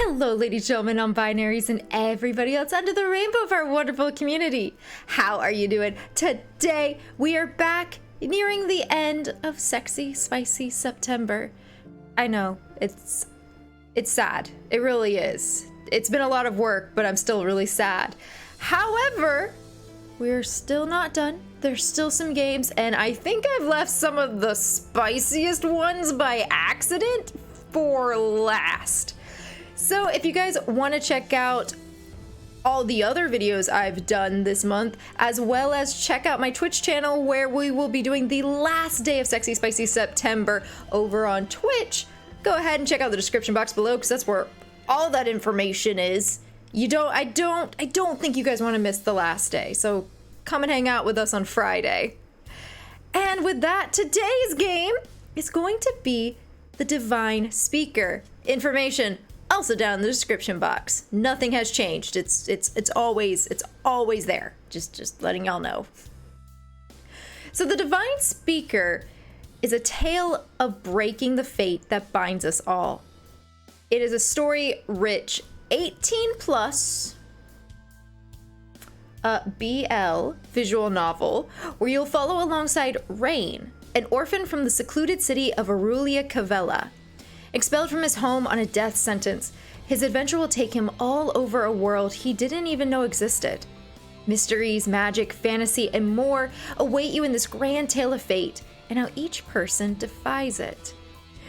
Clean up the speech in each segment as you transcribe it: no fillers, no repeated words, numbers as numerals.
Hello, ladies, gentlemen, non-binaries, and everybody else under the rainbow of our wonderful community. How are you doing? Today, we are back nearing the end of Sexy Spicy September. I know, it's sad. It really is. It's been a lot of work, but I'm still really sad. However, we're still not done. There's still some games, and I think I've left some of the spiciest ones by accident for last. So if you guys want to check out all the other videos I've done this month, as well as check out my Twitch channel where we will be doing the last day of Sexy Spicy September over on Twitch, go ahead and check out the description box below because that's where all that information is. I don't think you guys want to miss the last day, so come and hang out with us on Friday. And with that, today's game is going to be the Divine Speaker. Information also down in the description box. Nothing has changed. It's always there. Just letting y'all know. So the Divine Speaker is a tale of breaking the fate that binds us all. It is a story-rich 18+ BL visual novel where you'll follow alongside Rain, an orphan from the secluded city of Aurelia Cavella. Expelled from his home on a death sentence, his adventure will take him all over a world he didn't even know existed. Mysteries, magic, fantasy, and more await you in this grand tale of fate and how each person defies it.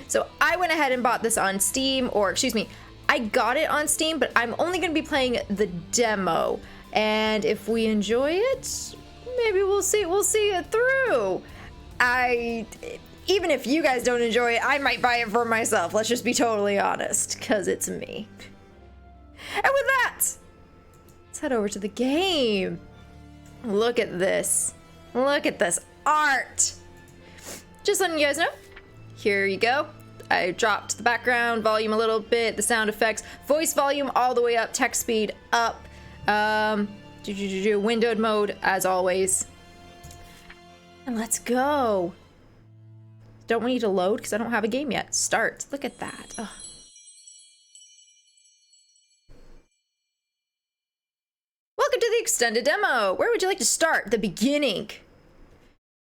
So I went ahead and bought this on Steam, or excuse me, I got it on Steam, but I'm only going to be playing the demo. And if we enjoy it, maybe we'll see it through. Even if you guys don't enjoy it, I might buy it for myself. Let's just be totally honest, because it's me. And with that, let's head over to the game. Look at this. Look at this art. Just letting you guys know, here you go. I dropped the background volume a little bit, the sound effects, voice volume all the way up, text speed up, windowed mode as always. And let's go. Don't we need to load because I don't have a game yet. Start. Look at that. Ugh. Welcome to the extended demo. Where would you like to start? The beginning.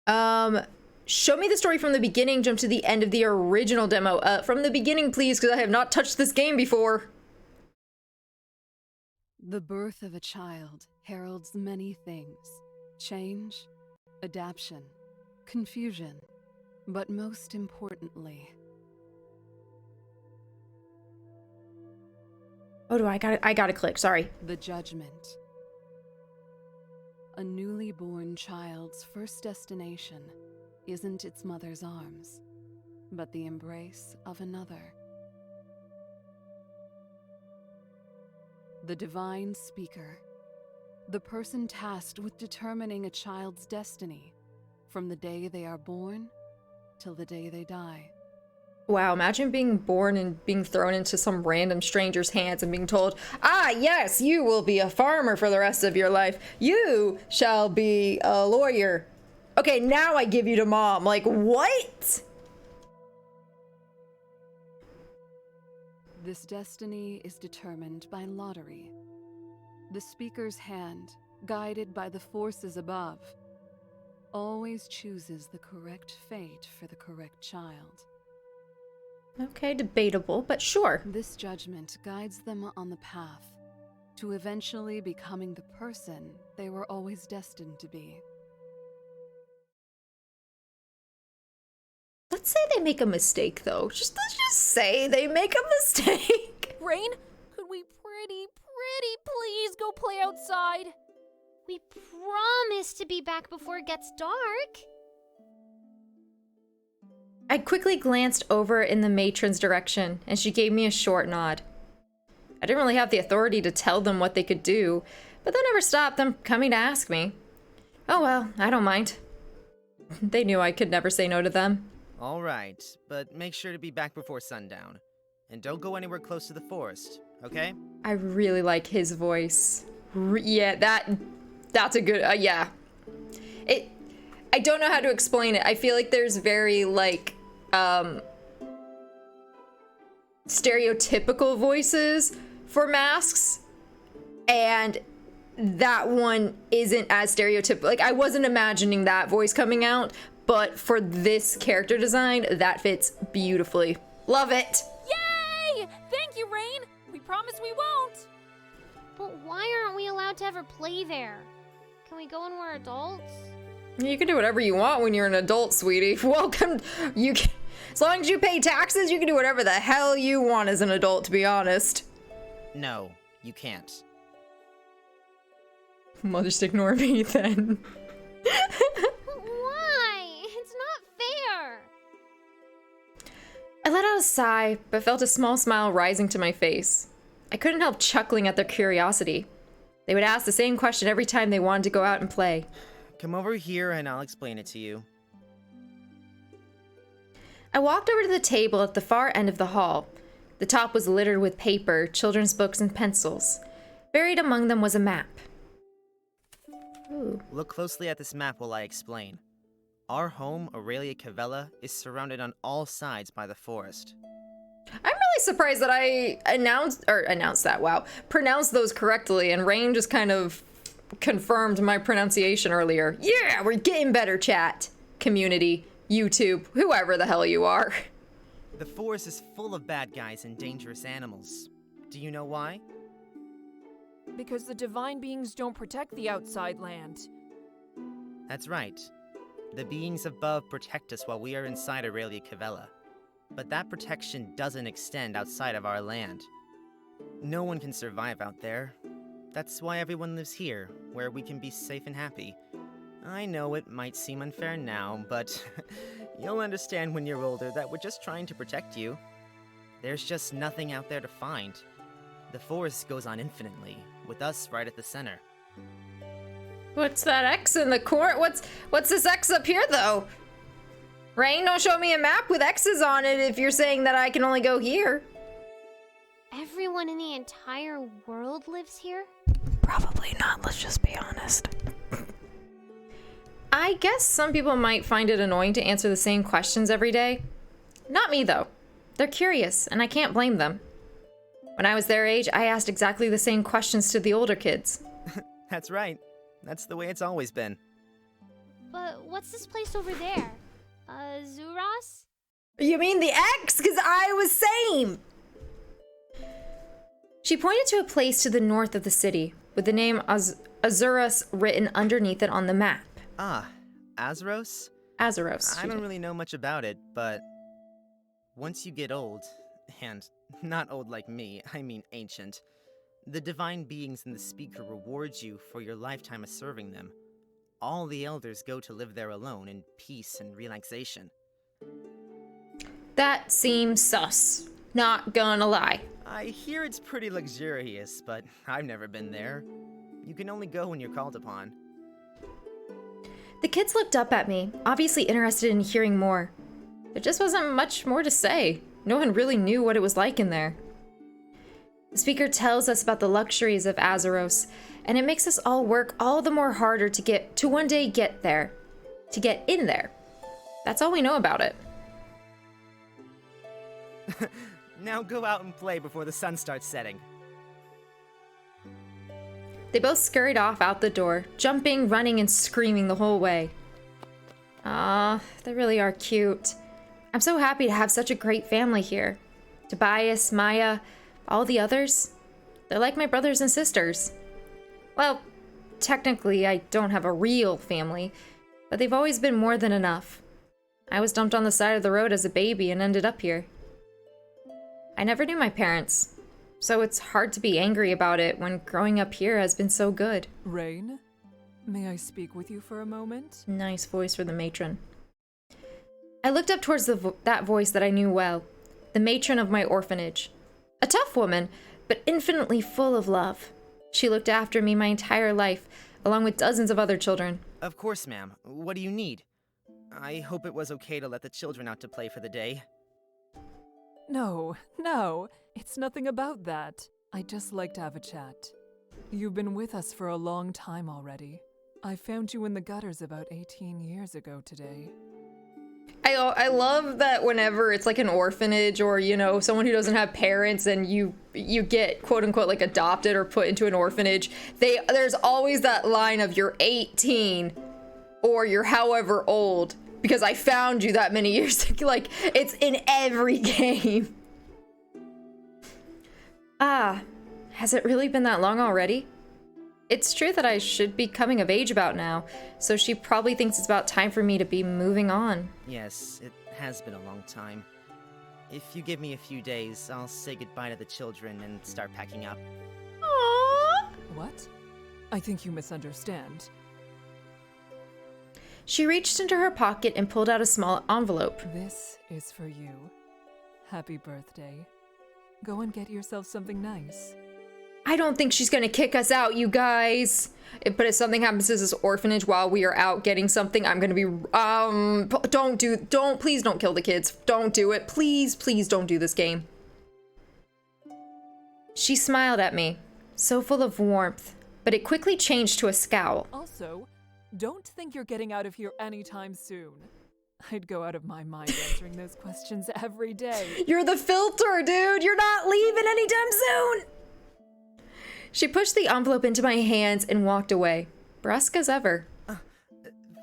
Show me the story from the beginning. Jump to the end of the original demo. From the beginning, please, because I have not touched this game before. The birth of a child heralds many things. Change, adaptation, confusion. But most importantly... Oh, I gotta click, sorry. The judgment. A newly born child's first destination isn't its mother's arms, but the embrace of another. The Divine Speaker. The person tasked with determining a child's destiny from the day they are born till the day they die. Wow, imagine being born and being thrown into some random stranger's hands and being told, ah, yes, you will be a farmer for the rest of your life. You shall be a lawyer. Okay, now I give you to mom. Like, what? This destiny is determined by lottery. The speaker's hand, guided by the forces above, always chooses the correct fate for the correct child. Okay, debatable, but sure. This judgment guides them on the path to eventually becoming the person they were always destined to be. Let's say they make a mistake, though. Let's just say they make a mistake. Rain, could we pretty please go play outside? We promise to be back before it gets dark. I quickly glanced over in the matron's direction, and she gave me a short nod. I didn't really have the authority to tell them what they could do, but that never stopped them coming to ask me. Oh well, I don't mind. They knew I could never say no to them. All right, but make sure to be back before sundown. And don't go anywhere close to the forest, okay? I really like his voice. Yeah, that's a good, yeah. I don't know how to explain it. I feel like there's very, like, stereotypical voices for masks, and that one isn't as stereotypical. Like, I wasn't imagining that voice coming out, but for this character design, that fits beautifully. Love it! Yay! Thank you, Rain. We promise we won't. But why aren't we allowed to ever play there? Can we go when we're adults? You can do whatever you want when you're an adult, sweetie. Welcome. You can, as long as you pay taxes, you can do whatever the hell you want as an adult, to be honest. No, you can't. Well, just ignore me then. Why? It's not fair. I let out a sigh, but felt a small smile rising to my face. I couldn't help chuckling at their curiosity. They would ask the same question every time they wanted to go out and play. Come over here and I'll explain it to you. I walked over to the table at the far end of the hall. The top was littered with paper, children's books, and pencils. Buried among them was a map. Ooh. Look closely at this map while I explain. Our home, Aurelia Cavella, is surrounded on all sides by the forest. I'm really surprised that I pronounced those correctly, and Rain just kind of confirmed my pronunciation earlier. Yeah, we're getting better, chat. Community, YouTube, whoever the hell you are. The forest is full of bad guys and dangerous animals. Do you know why? Because the divine beings don't protect the outside land. That's right. The beings above protect us while we are inside Aurelia Cavella. But that protection doesn't extend outside of our land. No one can survive out there. That's why everyone lives here, where we can be safe and happy. I know it might seem unfair now, but you'll understand when you're older that we're just trying to protect you. There's just nothing out there to find. The forest goes on infinitely, with us right at the center. What's that X in the corner? What's this X up here, though? Rain, don't show me a map with X's on it if you're saying that I can only go here. Everyone in the entire world lives here? Probably not, let's just be honest. I guess some people might find it annoying to answer the same questions every day. Not me, though. They're curious, and I can't blame them. When I was their age, I asked exactly the same questions to the older kids. That's right. That's the way it's always been. But what's this place over there? Zuras? You mean the X? Because I was same! She pointed to a place to the north of the city, with the name Azuras written underneath it on the map. Ah, Azeros? Azeros. I don't really know much about it, but once you get old, and not old like me, I mean ancient, the divine beings in the speaker reward you for your lifetime of serving them. All the elders go to live there alone in peace and relaxation. That seems sus. Not gonna lie. I hear it's pretty luxurious, but I've never been there. You can only go when you're called upon. The kids looked up at me, obviously interested in hearing more. There just wasn't much more to say. No one really knew what it was like in there. The speaker tells us about the luxuries of Azeros, and it makes us all work all the more harder to one day get there. To get in there. That's all we know about it. Now go out and play before the sun starts setting. They both scurried off out the door, jumping, running, and screaming the whole way. Ah, they really are cute. I'm so happy to have such a great family here. Tobias, Maya, all the others. They're like my brothers and sisters. Well, technically, I don't have a real family, but they've always been more than enough. I was dumped on the side of the road as a baby and ended up here. I never knew my parents, so it's hard to be angry about it when growing up here has been so good. Rain, may I speak with you for a moment? Nice voice for the matron. I looked up towards that voice that I knew well, the matron of my orphanage. A tough woman, but infinitely full of love. She looked after me my entire life, along with dozens of other children. Of course, ma'am. What do you need? I hope it was okay to let the children out to play for the day. No, it's nothing about that. I'd just like to have a chat. You've been with us for a long time already. I found you in the gutters about 18 years ago today. I love that whenever it's like an orphanage or, you know, someone who doesn't have parents and you get quote unquote like adopted or put into an orphanage, there's always that line of you're 18 or you're however old because I found you that many years ago. Like, it's in every game. Ah, has it really been that long already? It's true that I should be coming of age about now, so she probably thinks it's about time for me to be moving on. Yes, it has been a long time. If you give me a few days, I'll say goodbye to the children and start packing up. Aww. What? I think you misunderstand. She reached into her pocket and pulled out a small envelope. This is for you. Happy birthday. Go and get yourself something nice. I don't think she's gonna kick us out, you guys. But if something happens to this orphanage while we are out getting something, I'm gonna be, please don't kill the kids. Don't do it. Please, please don't do this game. She smiled at me, so full of warmth, but it quickly changed to a scowl. Also, don't think you're getting out of here anytime soon. I'd go out of my mind answering those questions every day. You're the filter, dude. You're not leaving anytime soon. She pushed the envelope into my hands and walked away, brusque as ever.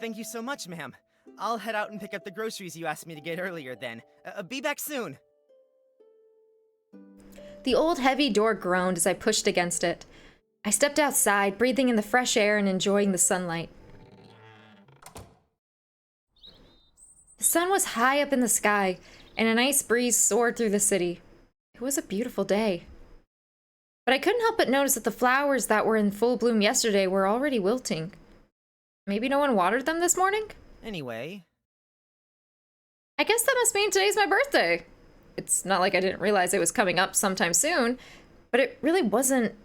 Thank you so much, ma'am. I'll head out and pick up the groceries you asked me to get earlier then. Be back soon. The old heavy door groaned as I pushed against it. I stepped outside, breathing in the fresh air and enjoying the sunlight. The sun was high up in the sky, and a nice breeze soared through the city. It was a beautiful day. But I couldn't help but notice that the flowers that were in full bloom yesterday were already wilting. Maybe no one watered them this morning? Anyway. I guess that must mean today's my birthday. It's not like I didn't realize it was coming up sometime soon, but it really wasn't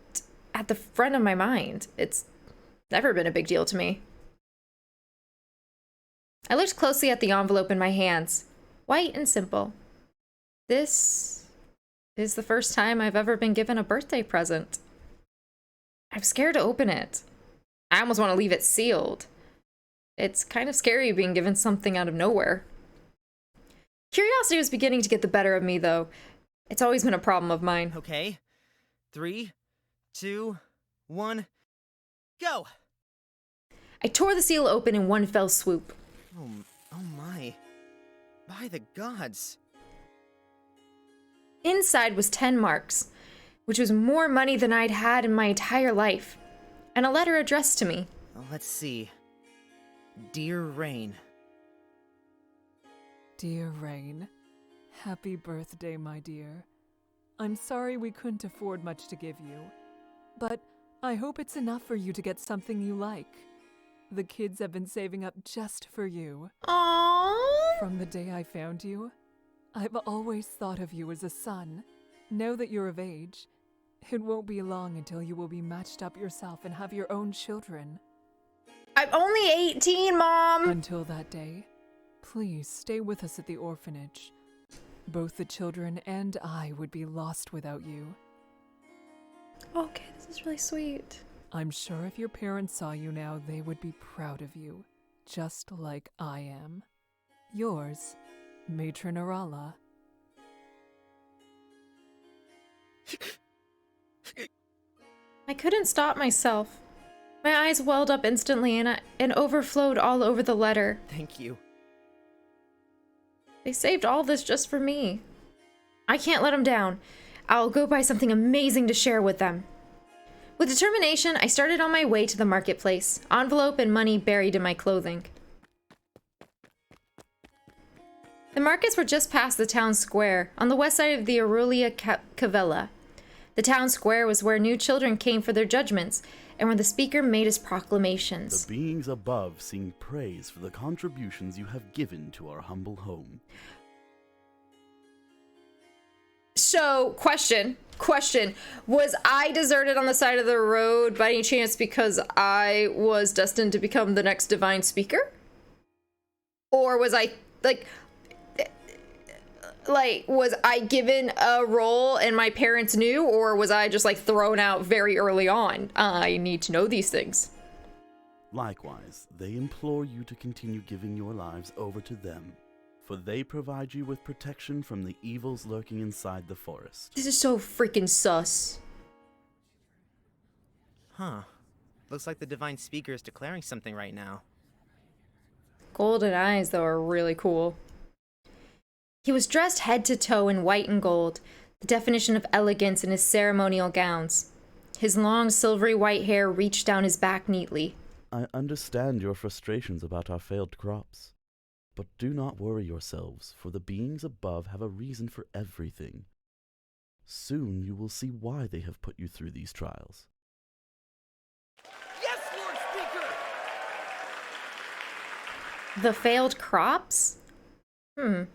at the front of my mind. It's never been a big deal to me. I looked closely at the envelope in my hands, white and simple. This is the first time I've ever been given a birthday present. I'm scared to open it. I almost want to leave it sealed. It's kind of scary being given something out of nowhere. Curiosity was beginning to get the better of me, though. It's always been a problem of mine. Okay. 3, 2, 1, go! I tore the seal open in one fell swoop. Oh my. By the gods. Inside was 10 marks, which was more money than I'd had in my entire life, and a letter addressed to me. Let's see. Dear Rain. Dear Rain, happy birthday, my dear. I'm sorry we couldn't afford much to give you, but I hope it's enough for you to get something you like. The kids have been saving up just for you. Aww. From the day I found you, I've always thought of you as a son. Now that you're of age, it won't be long until you will be matched up yourself and have your own children. I'm only 18, Mom! Until that day, please stay with us at the orphanage. Both the children and I would be lost without you. Okay, this is really sweet. I'm sure if your parents saw you now, they would be proud of you, just like I am. Yours, Matron Arala. I couldn't stop myself. My eyes welled up instantly and overflowed all over the letter. Thank you. They saved all this just for me. I can't let them down. I'll go buy something amazing to share with them. With determination, I started on my way to the marketplace, envelope and money buried in my clothing. The markets were just past the town square, on the west side of the Aurelia Cavella. The town square was where new children came for their judgments, and where the speaker made his proclamations. The beings above sing praise for the contributions you have given to our humble home. So, question, was I deserted on the side of the road by any chance because I was destined to become the next divine speaker? Or was I, was I given a role and my parents knew, or was I just, thrown out very early on? I need to know these things. Likewise, they implore you to continue giving your lives over to them, for they provide you with protection from the evils lurking inside the forest. This is so freaking sus. Huh. Looks like the Divine Speaker is declaring something right now. Golden eyes, though, are really cool. He was dressed head to toe in white and gold, the definition of elegance in his ceremonial gowns. His long, silvery white hair reached down his back neatly. I understand your frustrations about our failed crops. But do not worry yourselves, for the beings above have a reason for everything. Soon you will see why they have put you through these trials. Yes, Lord Speaker! The failed crops? I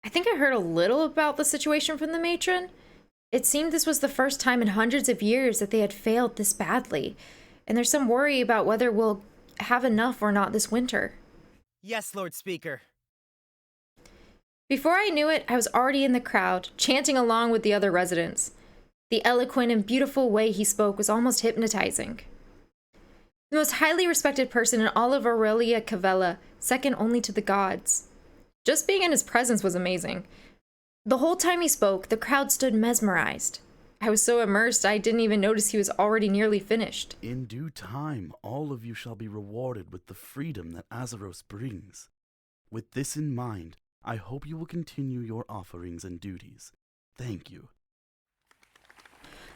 think I heard a little about the situation from the matron. It seemed this was the first time in hundreds of years that they had failed this badly, and there's some worry about whether we'll have enough or not this winter. Yes, Lord Speaker. Before I knew it, I was already in the crowd, chanting along with the other residents. The eloquent and beautiful way he spoke was almost hypnotizing. The most highly respected person in all of Aurelia Cavella, second only to the gods. Just being in his presence was amazing. The whole time he spoke, the crowd stood mesmerized. I was so immersed I didn't even notice he was already nearly finished. In due time, all of you shall be rewarded with the freedom that Azeros brings. With this in mind, I hope you will continue your offerings and duties. Thank you.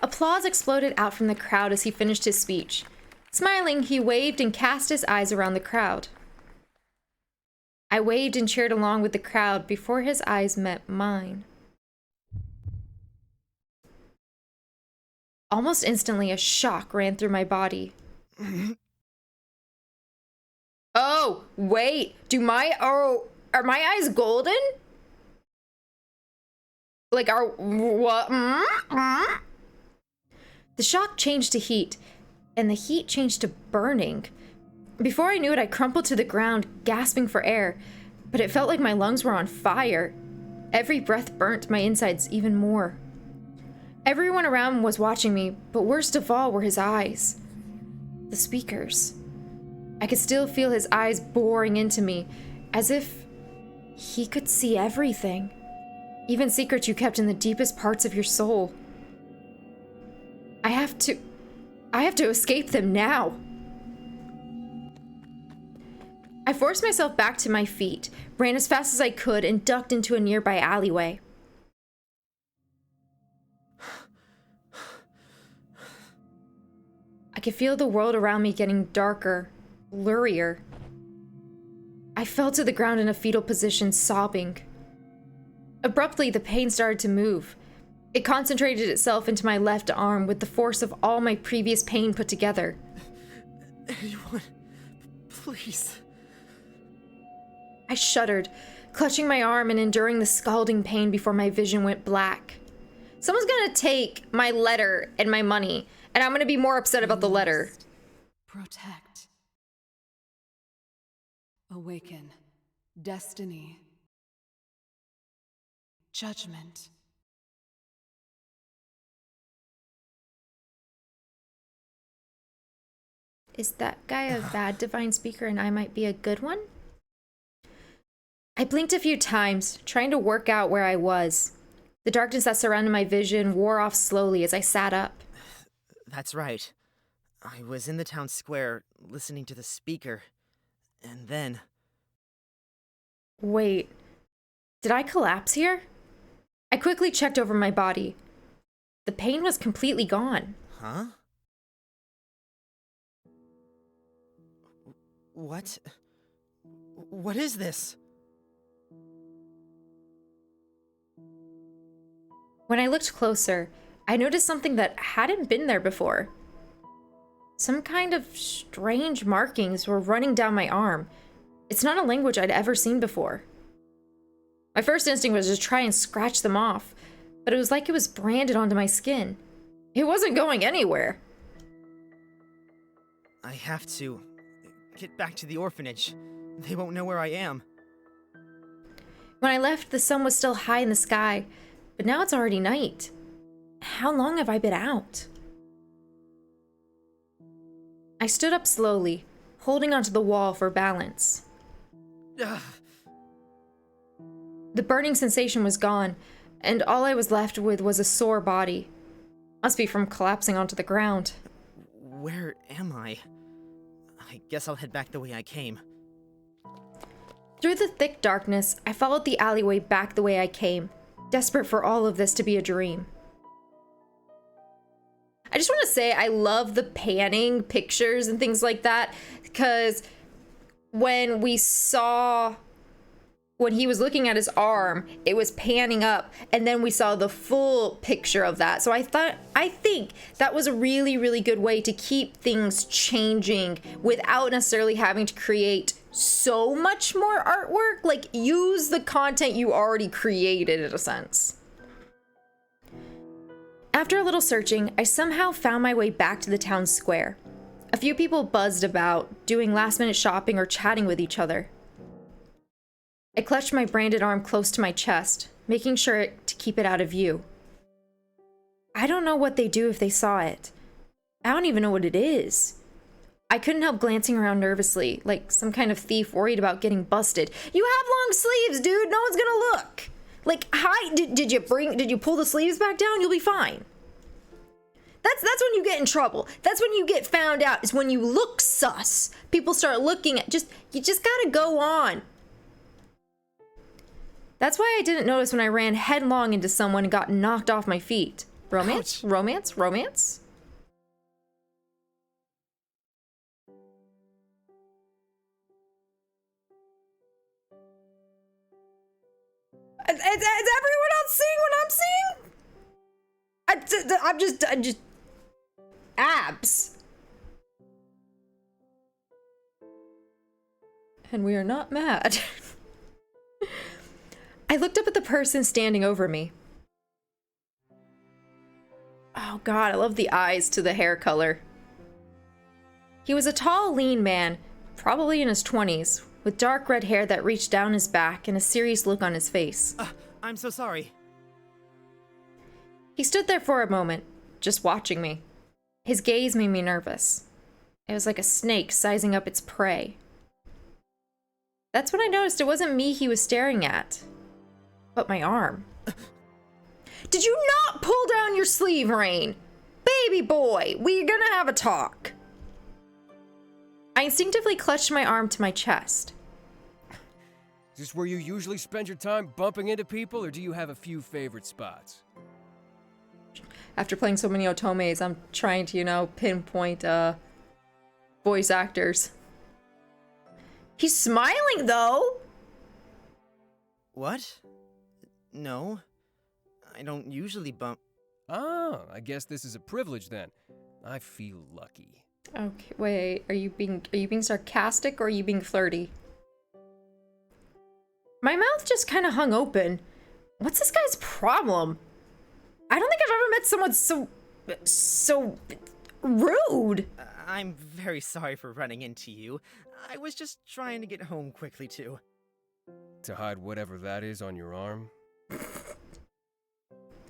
Applause exploded out from the crowd as he finished his speech. Smiling, he waved and cast his eyes around the crowd. I waved and cheered along with the crowd before his eyes met mine. Almost instantly, a shock ran through my body. Oh, wait, are my eyes golden? Like, what? The shock changed to heat, and the heat changed to burning. Before I knew it, I crumpled to the ground, gasping for air, but it felt like my lungs were on fire. Every breath burnt my insides even more. Everyone around was watching me, but worst of all were his eyes. The speakers. I could still feel his eyes boring into me, as if he could see everything, even secrets you kept in the deepest parts of your soul. I have to escape them now. I forced myself back to my feet, ran as fast as I could, and ducked into a nearby alleyway. I could feel the world around me getting darker, blurrier. I fell to the ground in a fetal position, sobbing. Abruptly, the pain started to move. It concentrated itself into my left arm with the force of all my previous pain put together. Anyone, please. I shuddered, clutching my arm and enduring the scalding pain before my vision went black. Someone's gonna take my letter and my money, and I'm gonna be more upset about the letter. Protect. Awaken. Destiny. Judgment. Is that guy a bad divine speaker and I might be a good one? I blinked a few times, trying to work out where I was. The darkness that surrounded my vision wore off slowly as I sat up. That's right. I was in the town square, listening to the speaker, and then... Wait, did I collapse here? I quickly checked over my body. The pain was completely gone. Huh? What? What is this? When I looked closer, I noticed something that hadn't been there before. Some kind of strange markings were running down my arm. It's not a language I'd ever seen before. My first instinct was to try and scratch them off, but it was like it was branded onto my skin. It wasn't going anywhere. I have to get back to the orphanage. They won't know where I am. When I left, the sun was still high in the sky, but now it's already night. How long have I been out? I stood up slowly, holding onto the wall for balance. Ugh. The burning sensation was gone, and all I was left with was a sore body. Must be from collapsing onto the ground. Where am I? I guess I'll head back the way I came. Through the thick darkness, I followed the alleyway back the way I came, desperate for all of this to be a dream. I just want to say I love the panning pictures and things like that, because when he was looking at his arm, it was panning up, and then we saw the full picture of that. So I think that was a really, really good way to keep things changing without necessarily having to create so much more artwork. Like, use the content you already created in a sense. After a little searching, I somehow found my way back to the town square. A few people buzzed about, doing last-minute shopping or chatting with each other. I clutched my branded arm close to my chest, making sure to keep it out of view. I don't know what they'd do if they saw it. I don't even know what it is. I couldn't help glancing around nervously, like some kind of thief worried about getting busted. You have long sleeves, dude. No one's gonna look. Like, hi, did you pull the sleeves back down? You'll be fine. That's when you get in trouble. That's when you get found out, is when you look sus. People start looking at, you just gotta go on. That's why I didn't notice when I ran headlong into someone and got knocked off my feet. Romance? Ouch. Romance? Romance? Is everyone else seeing what I'm seeing? I'm just abs. And we are not mad. I looked up at the person standing over me. Oh God, I love the eyes to the hair color. He was a tall, lean man, probably in his 20s, with dark red hair that reached down his back and a serious look on his face. I'm so sorry. He stood there for a moment, just watching me. His gaze made me nervous. It was like a snake sizing up its prey. That's when I noticed it wasn't me he was staring at, but my arm. Did you not pull down your sleeve, Rain? Baby boy, we're gonna have a talk. I instinctively clutched my arm to my chest. Is this where you usually spend your time bumping into people, or do you have a few favorite spots? After playing so many otomes, I'm trying to, pinpoint voice actors. He's smiling though. What? No. I don't usually bump. Ah, I guess this is a privilege then. I feel lucky. Okay, wait. Are you being sarcastic or are you being flirty? My mouth just kind of hung open. What's this guy's problem? I don't think I've ever met someone so rude. I'm very sorry for running into you. I was just trying to get home quickly, too. To hide whatever that is on your arm?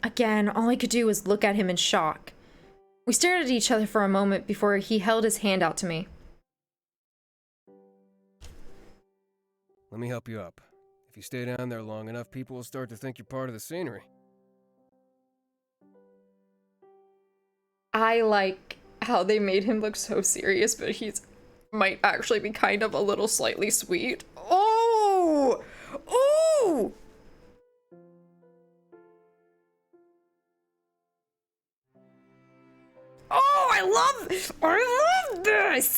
Again, all I could do was look at him in shock. We stared at each other for a moment before he held his hand out to me. Let me help you up. If you stay down there long enough, people will start to think you're part of the scenery. I like how they made him look so serious, but he's might actually be kind of a little slightly sweet. Oh! Oh! Oh, I love this!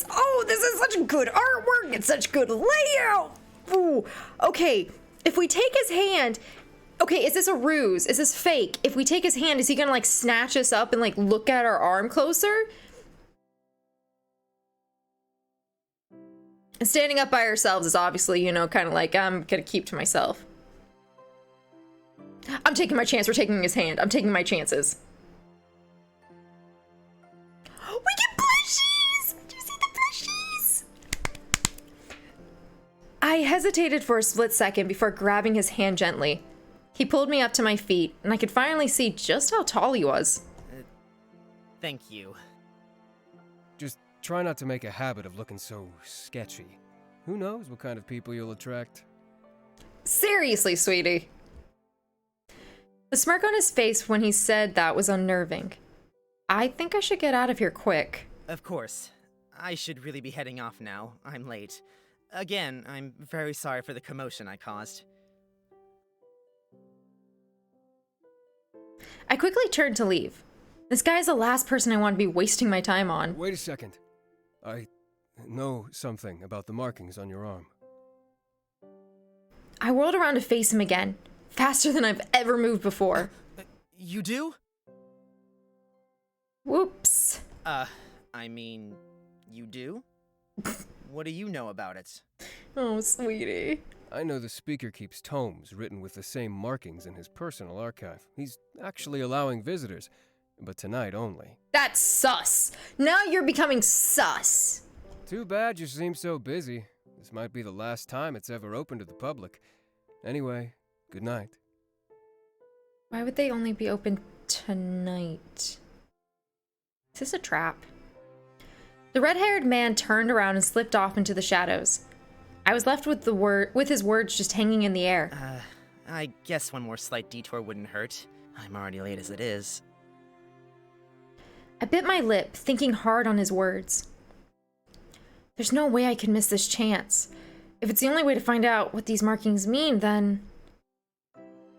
Oh, this is such good artwork, it's such good layout! Ooh, okay, if we take his hand, okay, is this a ruse? Is this fake? If we take his hand, is he gonna like snatch us up and like look at our arm closer? And standing up by ourselves is obviously, kind of like, I'm gonna keep to myself. I'm taking my chance, we're taking his hand. I'm taking my chances. We get plushies! Do you see the plushies? I hesitated for a split second before grabbing his hand gently. He pulled me up to my feet, and I could finally see just how tall he was. Thank you. Just try not to make a habit of looking so sketchy. Who knows what kind of people you'll attract? Seriously, sweetie. The smirk on his face when he said that was unnerving. I think I should get out of here quick. Of course. I should really be heading off now. I'm late. Again, I'm very sorry for the commotion I caused. I quickly turned to leave. This guy is the last person I want to be wasting my time on. Wait a second. I know something about the markings on your arm. I whirled around to face him again, faster than I've ever moved before. You do? Whoops. I mean, you do? What do you know about it? Oh, sweetie. I know the speaker keeps tomes written with the same markings in his personal archive. He's actually allowing visitors, but tonight only. That's sus. Now you're becoming sus. Too bad you seem so busy. This might be the last time it's ever open to the public. Anyway, good night. Why would they only be open tonight? Is this a trap? The red-haired man turned around and slipped off into the shadows. I was left with his words just hanging in the air. I guess one more slight detour wouldn't hurt. I'm already late as it is. I bit my lip, thinking hard on his words. There's no way I can miss this chance. If it's the only way to find out what these markings mean, then...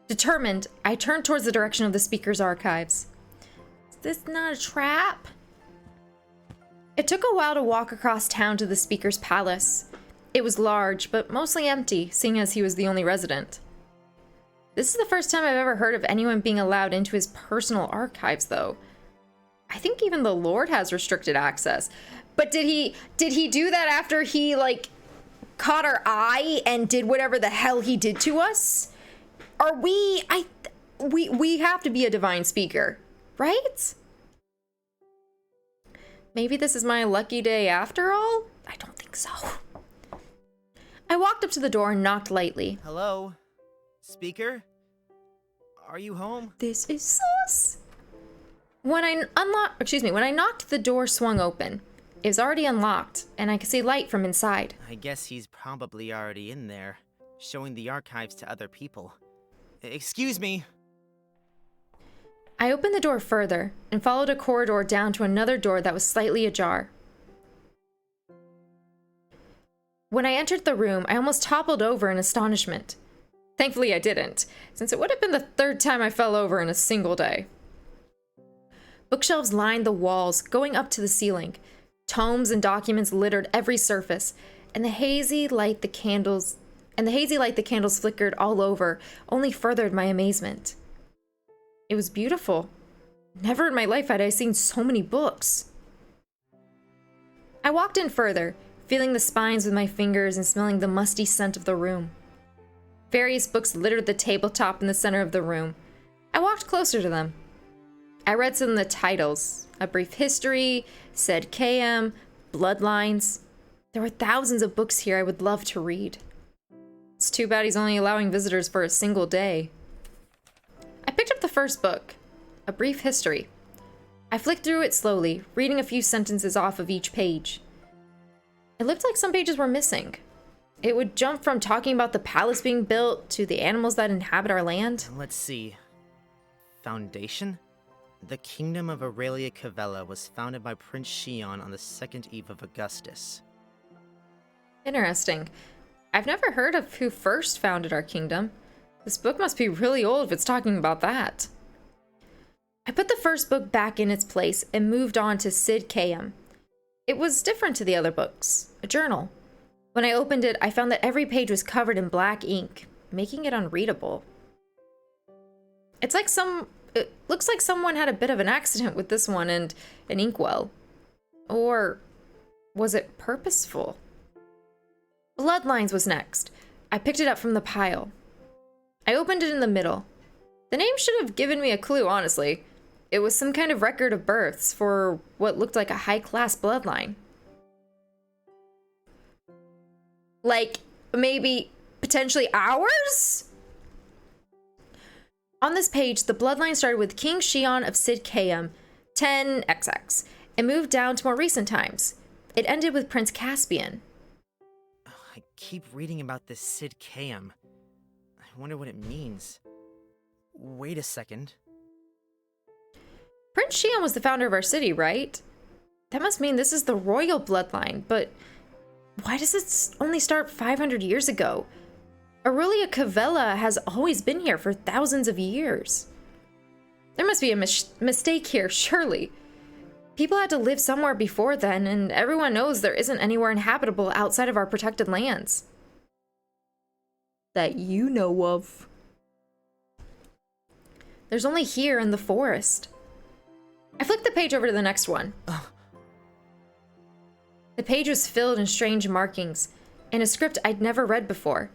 Determined, I turned towards the direction of the speaker's archives. Is this not a trap? It took a while to walk across town to the speaker's palace. It was large, but mostly empty, seeing as he was the only resident. This is the first time I've ever heard of anyone being allowed into his personal archives, though. I think even the Lord has restricted access. But did he do that after he, like, caught our eye and did whatever the hell he did to us? Are we have to be a divine speaker, right? Maybe this is my lucky day after all? I don't think so. I walked up to the door and knocked lightly. Hello? Speaker? Are you home? This is sus. When I knocked, the door swung open. It was already unlocked, and I could see light from inside. I guess he's probably already in there, showing the archives to other people. Excuse me. I opened the door further and followed a corridor down to another door that was slightly ajar. When I entered the room, I almost toppled over in astonishment. Thankfully, I didn't, since it would have been the third time I fell over in a single day. Bookshelves lined the walls, going up to the ceiling. Tomes and documents littered every surface, and the hazy light the candles flickered all over only furthered my amazement. It was beautiful. Never in my life had I seen so many books. I walked in further, feeling the spines with my fingers and smelling the musty scent of the room. Various books littered the tabletop in the center of the room. I walked closer to them. I read some of the titles: A Brief History, Said KM, Bloodlines. There were thousands of books here I would love to read. It's too bad he's only allowing visitors for a single day. I picked up the first book, A Brief History. I flicked through it slowly, reading a few sentences off of each page. It looked like some pages were missing. It would jump from talking about the palace being built to the animals that inhabit our land. Let's see. Foundation? The kingdom of Aurelia Cavella was founded by Prince Shion on the second eve of Augustus. Interesting. I've never heard of who first founded our kingdom. This book must be really old if it's talking about that. I put the first book back in its place and moved on to Sid KM. It was different to the other books, a journal. When I opened it, I found that every page was covered in black ink, making it unreadable. It looks like someone had a bit of an accident with this one and an inkwell. Or was it purposeful? Bloodlines was next. I picked it up from the pile. I opened it in the middle. The name should have given me a clue, honestly. It was some kind of record of births for what looked like a high-class bloodline. Like, maybe, potentially ours? On this page, the bloodline started with King Shion of Sid KM, 10XX, and moved down to more recent times. It ended with Prince Caspian. I keep reading about this Sid KM. wonder what it means. Wait a second. Prince Xian was the founder of our city, right? That must mean this is the royal bloodline, but why does it only start 500 years ago? Aurelia Cavella has always been here for thousands of years. There must be a mistake here, surely. People had to live somewhere before then, and everyone knows there isn't anywhere inhabitable outside of our protected lands. That you know of. There's only here in the forest. I flicked the page over to the next one. The page was filled in strange markings, in a script I'd never read before.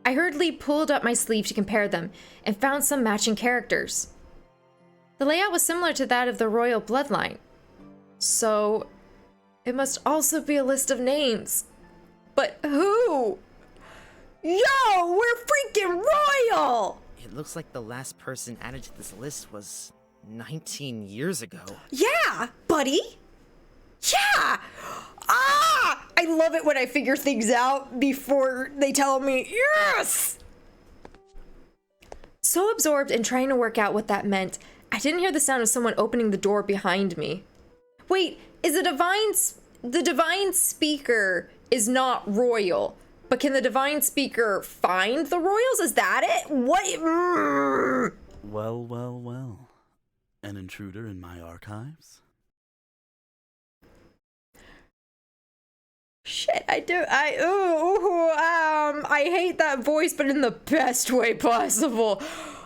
I hurriedly pulled up my sleeve to compare them, and found some matching characters. The layout was similar to that of the royal bloodline. So, it must also be a list of names. But who? Yo, we're freaking royal! It looks like the last person added to this list was 19 years ago. Yeah, buddy! Yeah! Ah! I love it when I figure things out before they tell me, yes! So absorbed in trying to work out what that meant, I didn't hear the sound of someone opening the door behind me. Wait, is the divine speaker is not royal, but can the divine speaker find the royals? Is that it? What? Well, well, well. An intruder in my archives? Shit, I hate that voice, but in the best way possible.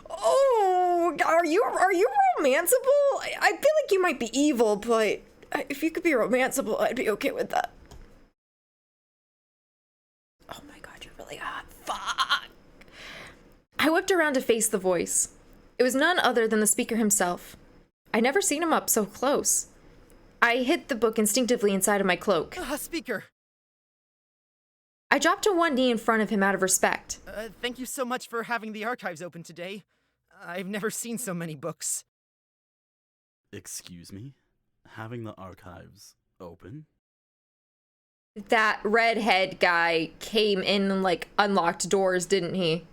Oh, are you romanceable? I feel like you might be evil, but if you could be romanceable, I'd be okay with that. Oh my god, you're really hot. Fuck. I whipped around to face the voice. It was none other than the speaker himself. I'd never seen him up so close. I hid the book instinctively inside of my cloak. Speaker! I dropped to one knee in front of him out of respect. Thank you so much for having the archives open today. I've never seen so many books. Excuse me? Having the archives open? That redhead guy came in and, like, unlocked doors, didn't he?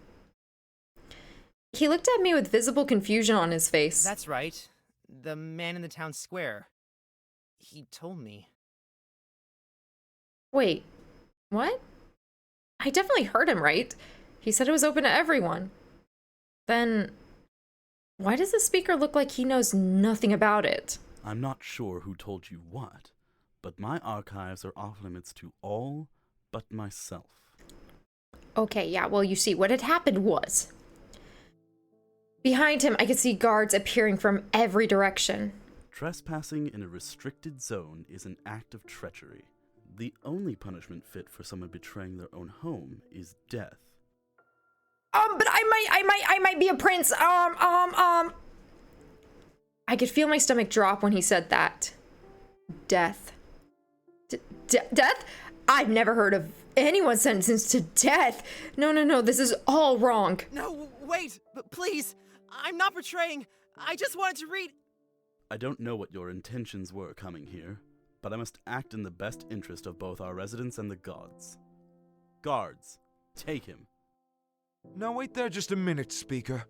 He looked at me with visible confusion on his face. That's right. The man in the town square. He told me. Wait, what? I definitely heard him, right? He said it was open to everyone. Then, why does the speaker look like he knows nothing about it? I'm not sure who told you what, but my archives are off limits to all but myself. Okay, yeah, well, you see, what had happened was... Behind him, I could see guards appearing from every direction. Trespassing in a restricted zone is an act of treachery. The only punishment fit for someone betraying their own home is death. But I might be a prince. I could feel my stomach drop when he said that. Death. Death? I've never heard of anyone sentenced to death. No, this is all wrong. No, wait, but please, I'm not betraying. I just wanted to read. I don't know what your intentions were coming here, but I must act in the best interest of both our residents and the gods. Guards, take him. Now wait there just a minute, Speaker.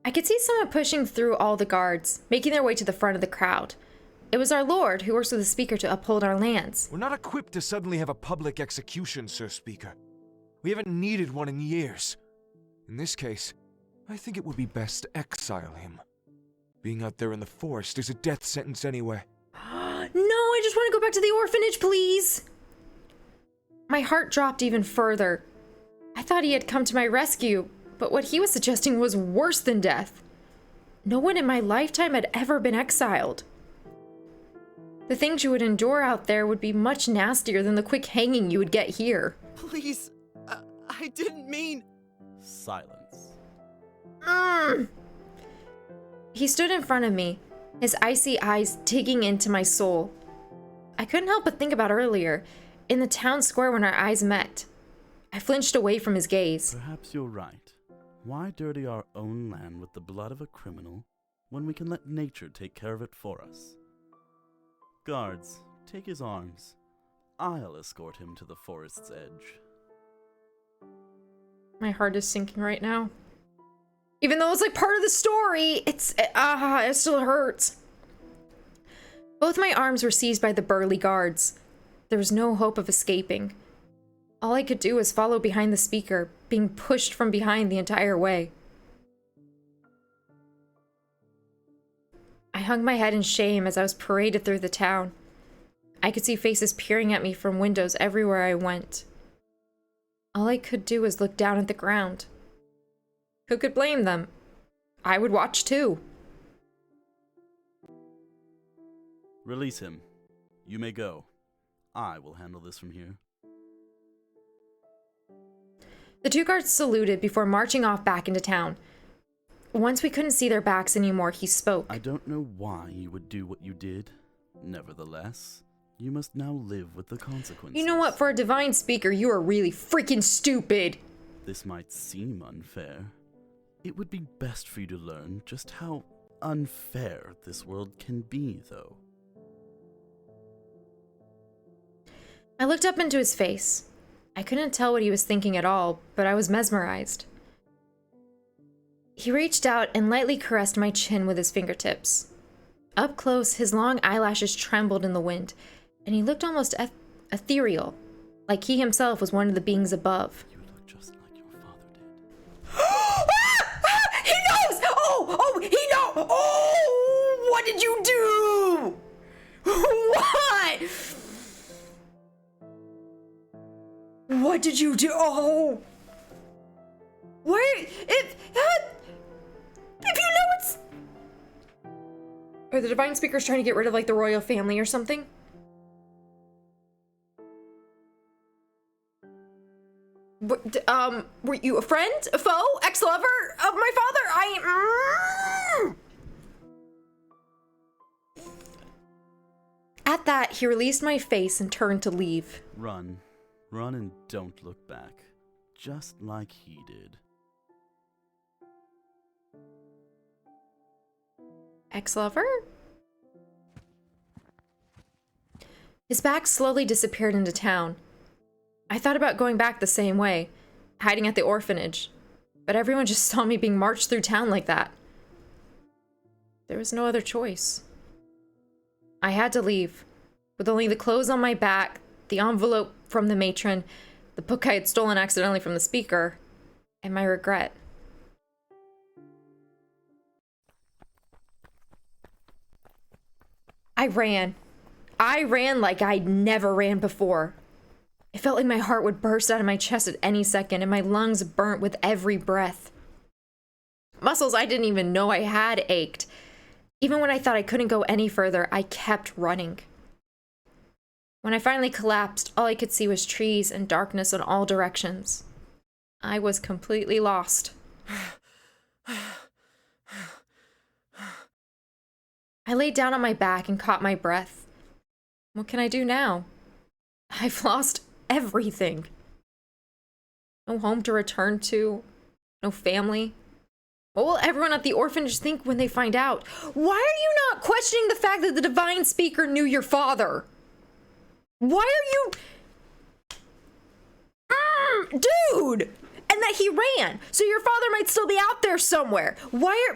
I could see someone pushing through all the guards, making their way to the front of the crowd. It was our lord who works with the speaker to uphold our lands. We're not equipped to suddenly have a public execution, Sir Speaker. We haven't needed one in years. In this case, I think it would be best to exile him. Being out there in the forest is a death sentence anyway. No, I just want to go back to the orphanage, please. My heart dropped even further. I thought he had come to my rescue, but what he was suggesting was worse than death. No one in my lifetime had ever been exiled. The things you would endure out there would be much nastier than the quick hanging you would get here. Please, I didn't mean... Silence. He stood in front of me, his icy eyes digging into my soul. I couldn't help but think about earlier, in the town square when our eyes met. I flinched away from his gaze. Perhaps you're right. Why dirty our own land with the blood of a criminal when we can let nature take care of it for us? Guards, take his arms. I'll escort him to the forest's edge. My heart is sinking right now. Even though it's like part of the story, it still hurts. Both my arms were seized by the burly guards. There was no hope of escaping. All I could do was follow behind the speaker, being pushed from behind the entire way. I hung my head in shame as I was paraded through the town. I could see faces peering at me from windows everywhere I went. All I could do was look down at the ground. Who could blame them? I would watch too. Release him. You may go. I will handle this from here. The two guards saluted before marching off back into town. Once we couldn't see their backs anymore, he spoke. I don't know why you would do what you did. Nevertheless, you must now live with the consequences. You know what? For a divine speaker, you are really freaking stupid. This might seem unfair. It would be best for you to learn just how unfair this world can be, though. I looked up into his face. I couldn't tell what he was thinking at all, but I was mesmerized. He reached out and lightly caressed my chin with his fingertips. Up close, his long eyelashes trembled in the wind, and he looked almost ethereal, like he himself was one of the beings above. You look just like your father did. He knows! Oh, he knows! Oh, what did you do? What? What did you do? Oh! Wait, if you know it's... Are the divine speakers trying to get rid of, like, the royal family or something? Were you a friend? A foe? Ex-lover of my father? At that, he released my face and turned to leave. Run. Run and don't look back. Just like he did. Ex-lover? His back slowly disappeared into town. I thought about going back the same way, hiding at the orphanage, but everyone just saw me being marched through town like that. There was no other choice. I had to leave, with only the clothes on my back, the envelope from the matron, the book I had stolen accidentally from the speaker, and my regret. I ran. I ran like I'd never ran before. It felt like my heart would burst out of my chest at any second, and my lungs burnt with every breath. Muscles I didn't even know I had ached. Even when I thought I couldn't go any further, I kept running. When I finally collapsed, all I could see was trees and darkness in all directions. I was completely lost. I laid down on my back and caught my breath. What can I do now? I've lost everything. No home to return to, no family. What will everyone at the orphanage think when they find out? Why are you not questioning the fact that the divine speaker knew your father? Why are you... dude! And that he ran, so your father might still be out there somewhere. Why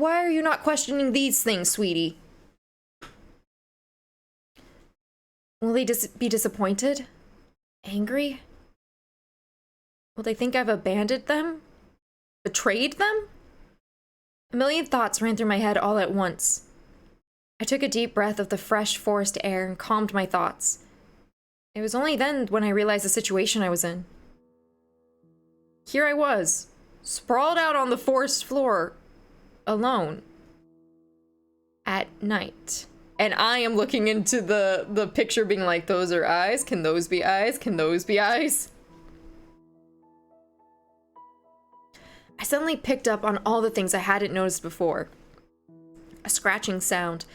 are you not questioning these things, sweetie? Will they be disappointed? Angry? Will they think I've abandoned them? Betrayed them? A million thoughts ran through my head all at once. I took a deep breath of the fresh forest air and calmed my thoughts. It was only then when I realized the situation I was in. Here I was, sprawled out on the forest floor, alone, at night. And I am looking into the picture being like, those are eyes? Can those be eyes? Can those be eyes? I suddenly picked up on all the things I hadn't noticed before. A scratching sound,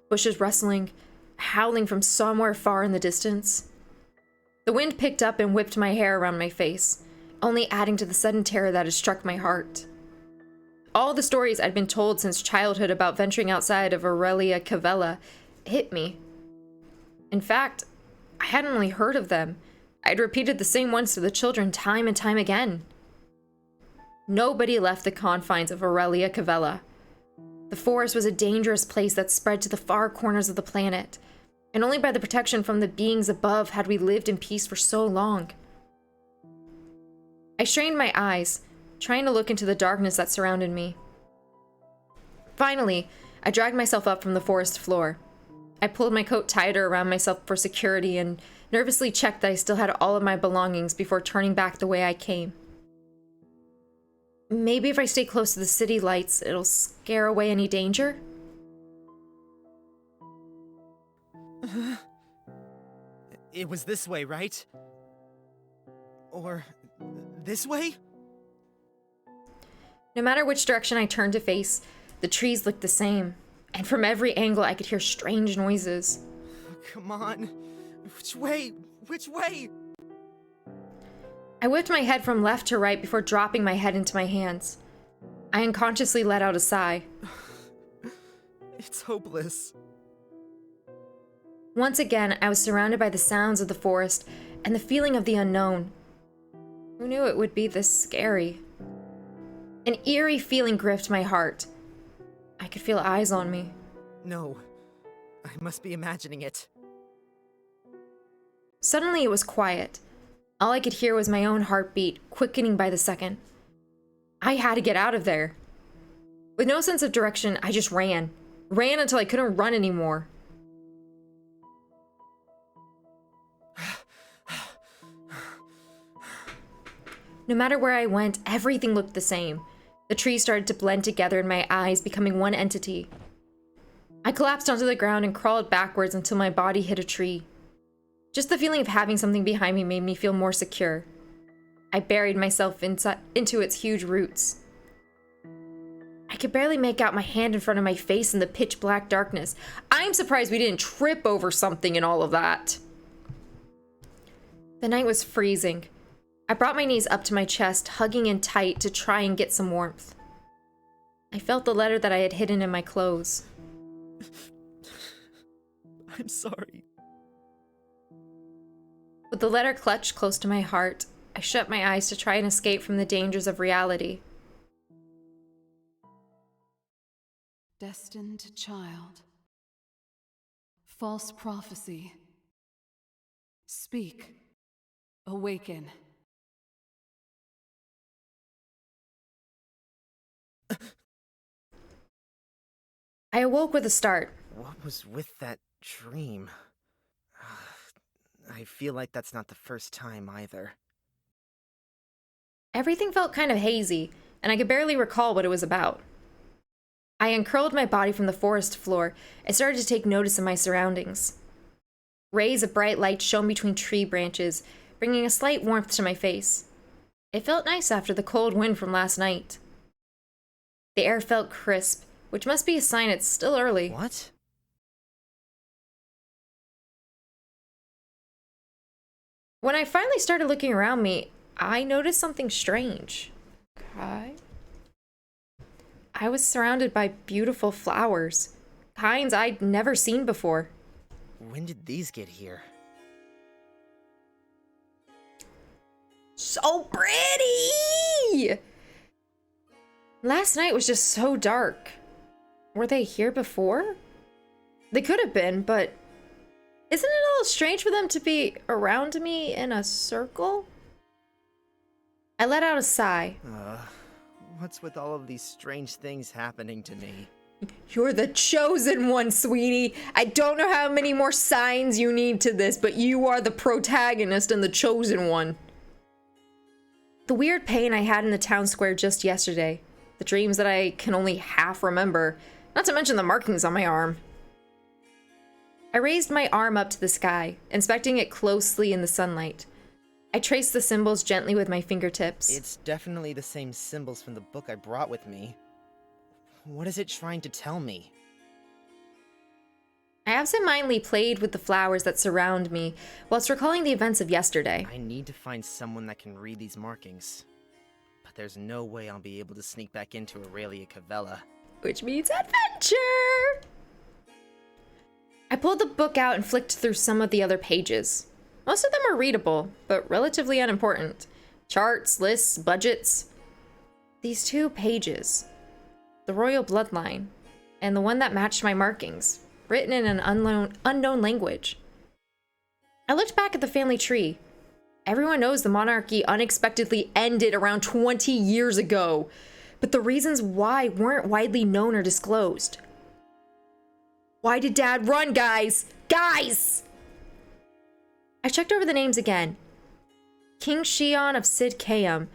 bushes rustling, howling from somewhere far in the distance. The wind picked up and whipped my hair around my face, only adding to the sudden terror that had struck my heart. All the stories I'd been told since childhood about venturing outside of Aurelia Cavella hit me. In fact, I hadn't really heard of them. I'd repeated the same ones to the children time and time again. Nobody left the confines of Aurelia Cavella. The forest was a dangerous place that spread to the far corners of the planet, and only by the protection from the beings above had we lived in peace for so long. I strained my eyes, trying to look into the darkness that surrounded me. Finally, I dragged myself up from the forest floor. I pulled my coat tighter around myself for security and nervously checked that I still had all of my belongings before turning back the way I came. Maybe if I stay close to the city lights, it'll scare away any danger? It was this way, right? Or this way? No matter which direction I turned to face, the trees looked the same, and from every angle I could hear strange noises. Come on. Which way? Which way? I whipped my head from left to right before dropping my head into my hands. I unconsciously let out a sigh. It's hopeless. Once again, I was surrounded by the sounds of the forest and the feeling of the unknown. Who knew it would be this scary? An eerie feeling gripped my heart. I could feel eyes on me. No. I must be imagining it. Suddenly it was quiet. All I could hear was my own heartbeat, quickening by the second. I had to get out of there. With no sense of direction, I just ran. Ran until I couldn't run anymore. No matter where I went, everything looked the same. The trees started to blend together in my eyes, becoming one entity. I collapsed onto the ground and crawled backwards until my body hit a tree. Just the feeling of having something behind me made me feel more secure. I buried myself into its huge roots. I could barely make out my hand in front of my face in the pitch black darkness. I'm surprised we didn't trip over something in all of that. The night was freezing. I brought my knees up to my chest, hugging in tight to try and get some warmth. I felt the letter that I had hidden in my clothes. I'm sorry. With the letter clutched close to my heart, I shut my eyes to try and escape from the dangers of reality. Destined child. False prophecy. Speak. Awaken. I awoke with a start. What was with that dream? I feel like that's not the first time either. Everything felt kind of hazy, and I could barely recall what it was about. I uncurled my body from the forest floor and started to take notice of my surroundings. Rays of bright light shone between tree branches, bringing a slight warmth to my face. It felt nice after the cold wind from last night. The air felt crisp, which must be a sign it's still early. What? When I finally started looking around me, I noticed something strange. Okay. I was surrounded by beautiful flowers, kinds I'd never seen before. When did these get here? So pretty! Last night was just so dark. Were they here before? They could have been, but isn't it a little strange for them to be around me in a circle? I let out a sigh. What's with all of these strange things happening to me? You're the chosen one, sweetie. I don't know how many more signs you need to this, but you are the protagonist and the chosen one. The weird pain I had in the town square just yesterday, the dreams that I can only half remember, not to mention the markings on my arm. I raised my arm up to the sky, inspecting it closely in the sunlight. I traced the symbols gently with my fingertips. It's definitely the same symbols from the book I brought with me. What is it trying to tell me? I absentmindedly played with the flowers that surround me, whilst recalling the events of yesterday. I need to find someone that can read these markings. But there's no way I'll be able to sneak back into Aurelia Cavella. Which means adventure! I pulled the book out and flicked through some of the other pages. Most of them are readable, but relatively unimportant. Charts, lists, budgets. These 2 pages, the royal bloodline, and the one that matched my markings, written in an unknown language. I looked back at the family tree. Everyone knows the monarchy unexpectedly ended around 20 years ago, but the reasons why weren't widely known or disclosed. Why did Dad run, guys? Guys! I checked over the names again. King Shion of Sid Kayum.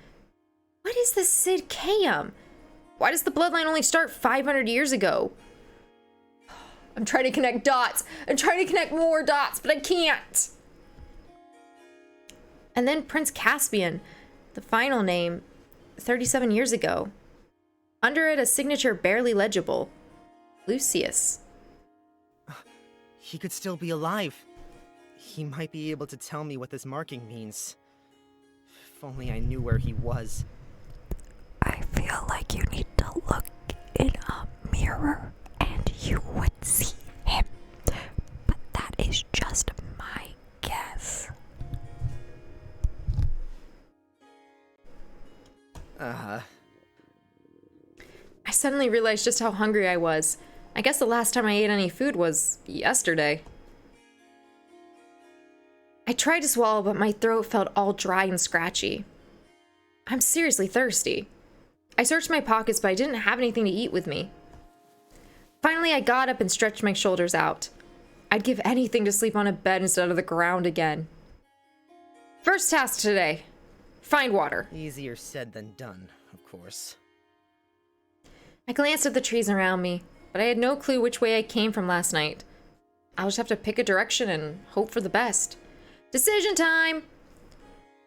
What is the Sid Kayum? Why does the bloodline only start 500 years ago? I'm trying to connect dots. I'm trying to connect more dots, but I can't. And then Prince Caspian, the final name, 37 years ago. Under it, a signature barely legible. Lucius. He could still be alive. He might be able to tell me what this marking means. If only I knew where he was. I feel like you need to look in a mirror and you would see him. But that is just my guess. I suddenly realized just how hungry I was. I guess the last time I ate any food was yesterday. I tried to swallow, but my throat felt all dry and scratchy. I'm seriously thirsty. I searched my pockets, but I didn't have anything to eat with me. Finally, I got up and stretched my shoulders out. I'd give anything to sleep on a bed instead of the ground again. First task today. Find water. Easier said than done, of course. I glanced at the trees around me, but I had no clue which way I came from last night. I'll just have to pick a direction and hope for the best. Decision time!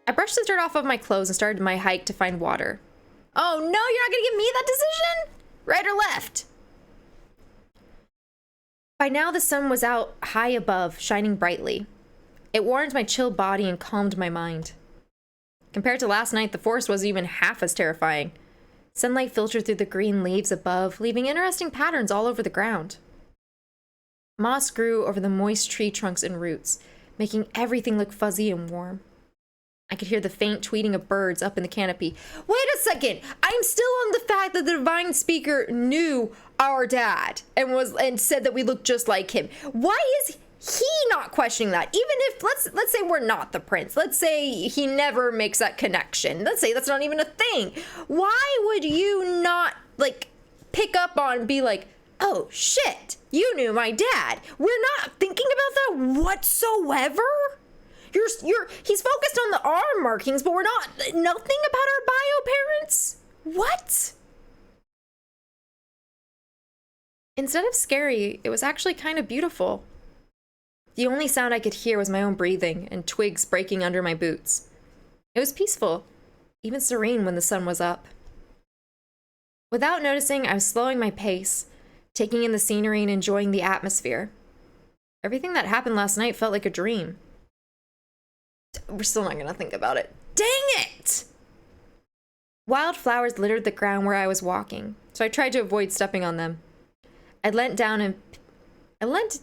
I brushed the dirt off of my clothes and started my hike to find water. Oh no, you're not gonna give me that decision? Right or left? By now the sun was out high above, shining brightly. It warmed my chill body and calmed my mind. Compared to last night, the forest wasn't even half as terrifying. Sunlight filtered through the green leaves above, leaving interesting patterns all over the ground. Moss grew over the moist tree trunks and roots, making everything look fuzzy and warm. I could hear the faint tweeting of birds up in the canopy. Wait a second! I'm still on the fact that the divine speaker knew our dad and said that we looked just like him. Why is he not questioning that? Even if let's say we're not the prince. Let's say he never makes that connection. Let's say that's not even a thing. Why would you not pick up on and be like, "Oh shit, you knew my dad." We're not thinking about that whatsoever. He's focused on the arm markings, but we're nothing about our bio parents. What? Instead of scary, it was actually kind of beautiful. The only sound I could hear was my own breathing and twigs breaking under my boots. It was peaceful, even serene when the sun was up. Without noticing, I was slowing my pace, taking in the scenery and enjoying the atmosphere. Everything that happened last night felt like a dream. We're still not gonna think about it. Dang it! Wildflowers littered the ground where I was walking, so I tried to avoid stepping on them. I leant down and leant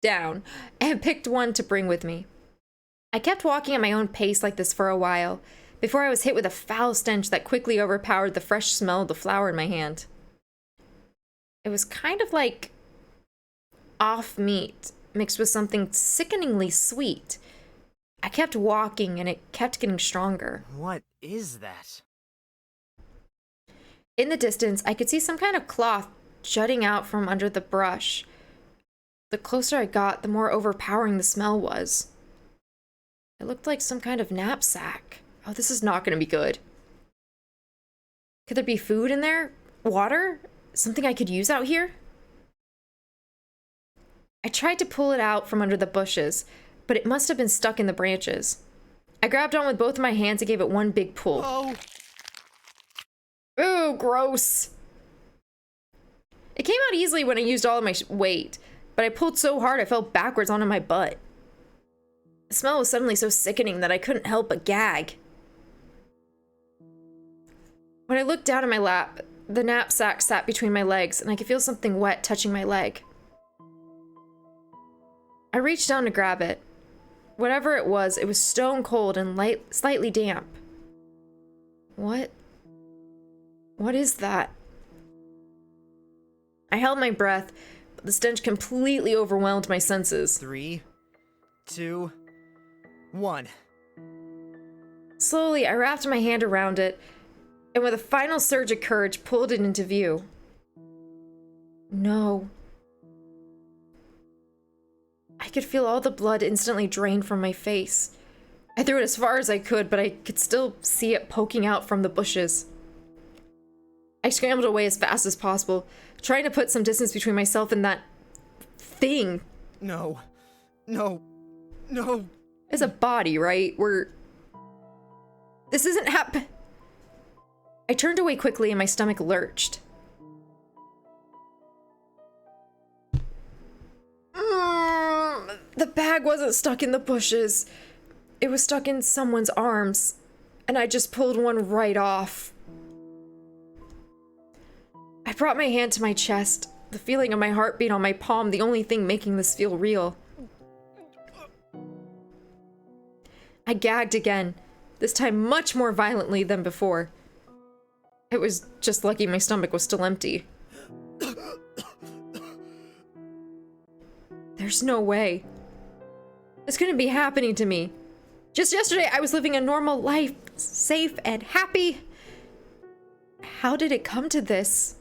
down and picked one to bring with me. I kept walking at my own pace like this for a while, before I was hit with a foul stench that quickly overpowered the fresh smell of the flower in my hand. It was kind of like off meat mixed with something sickeningly sweet. I kept walking and it kept getting stronger. What is that? In the distance, I could see some kind of cloth jutting out from under the brush. The closer I got, the more overpowering the smell was. It looked like some kind of knapsack. Oh, this is not going to be good. Could there be food in there? Water? Something I could use out here? I tried to pull it out from under the bushes, but it must have been stuck in the branches. I grabbed on with both of my hands and gave it one big pull. Oh! Ooh, gross. It came out easily when I used all of my weight, but I pulled so hard I fell backwards onto my butt. The smell was suddenly so sickening that I couldn't help but gag. When I looked down at my lap, the knapsack sat between my legs and I could feel something wet touching my leg. I reached down to grab it. whatever it was stone cold and slightly damp. What is that? I held my breath, but the stench completely overwhelmed my senses. 3, 2, 1. Slowly, I wrapped my hand around it, and with a final surge of courage, pulled it into view. No. I could feel all the blood instantly drain from my face. I threw it as far as I could, but I could still see it poking out from the bushes. I scrambled away as fast as possible, trying to put some distance between myself and that thing. No. It's a body, right? This isn't I turned away quickly and my stomach lurched. The bag wasn't stuck in the bushes. It was stuck in someone's arms, and I just pulled one right off. I brought my hand to my chest, the feeling of my heartbeat on my palm, the only thing making this feel real. I gagged again, this time much more violently than before. It was just lucky my stomach was still empty. There's no way. It's gonna be happening to me. Just yesterday, I was living a normal life, safe and happy. How did it come to this?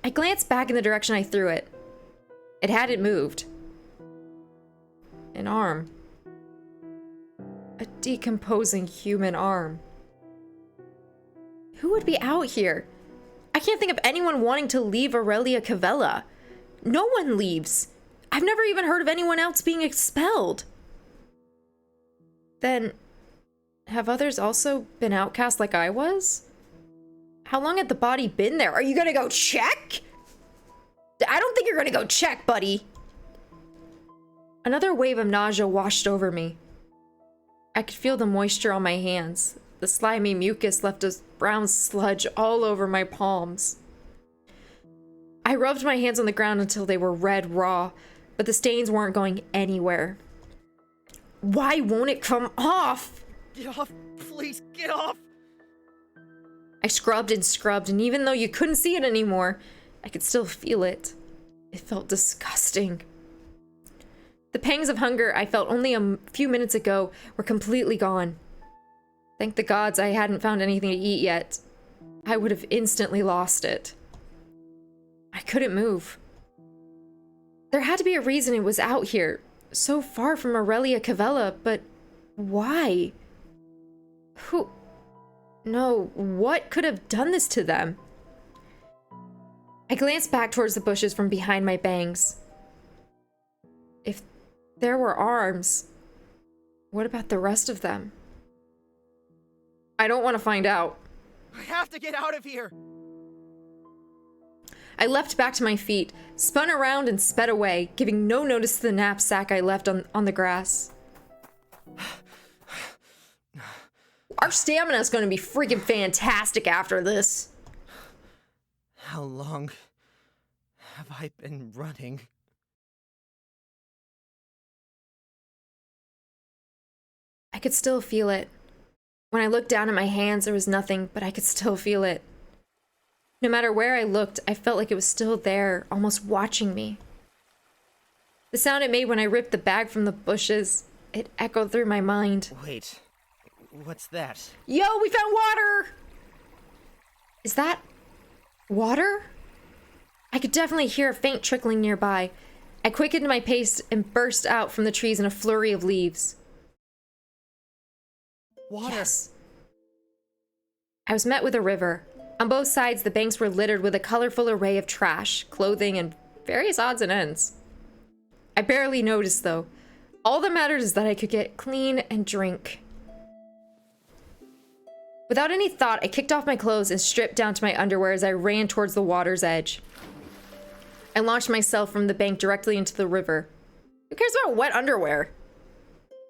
I glanced back in the direction I threw it. It hadn't moved. An arm. A decomposing human arm. Who would be out here? I can't think of anyone wanting to leave Aurelia Cavella. No one leaves. I've never even heard of anyone else being expelled. Then, have others also been outcast like I was? How long had the body been there? Are you gonna go check? I don't think you're gonna go check, buddy. Another wave of nausea washed over me. I could feel the moisture on my hands. The slimy mucus left a brown sludge all over my palms. I rubbed my hands on the ground until they were red raw, but the stains weren't going anywhere. Why won't it come off? Get off, please, get off! I scrubbed, and even though you couldn't see it anymore, I could still feel it. It felt disgusting. The pangs of hunger I felt only a few minutes ago were completely gone. Thank the gods I hadn't found anything to eat yet. I would have instantly lost it. I couldn't move. There had to be a reason it was out here, so far from Aurelia Cavella, but why? What could have done this to them? I glanced back towards the bushes from behind my bangs. If there were arms, what about the rest of them? I don't want to find out. I have to get out of here! I leapt back to my feet, spun around and sped away, giving no notice to the knapsack I left on the grass. Our stamina is going to be freaking fantastic after this. How long have I been running? I could still feel it. When I looked down at my hands, there was nothing, but I could still feel it. No matter where I looked, I felt like it was still there, almost watching me. The sound it made when I ripped the bag from the bushes, it echoed through my mind. Wait, what's that? Yo, we found water! Is that water? I could definitely hear a faint trickling nearby. I quickened my pace and burst out from the trees in a flurry of leaves. Water! Yes. I was met with a river. On both sides, the banks were littered with a colorful array of trash, clothing, and various odds and ends. I barely noticed, though. All that mattered is that I could get clean and drink. Without any thought, I kicked off my clothes and stripped down to my underwear as I ran towards the water's edge. I launched myself from the bank directly into the river. Who cares about wet underwear?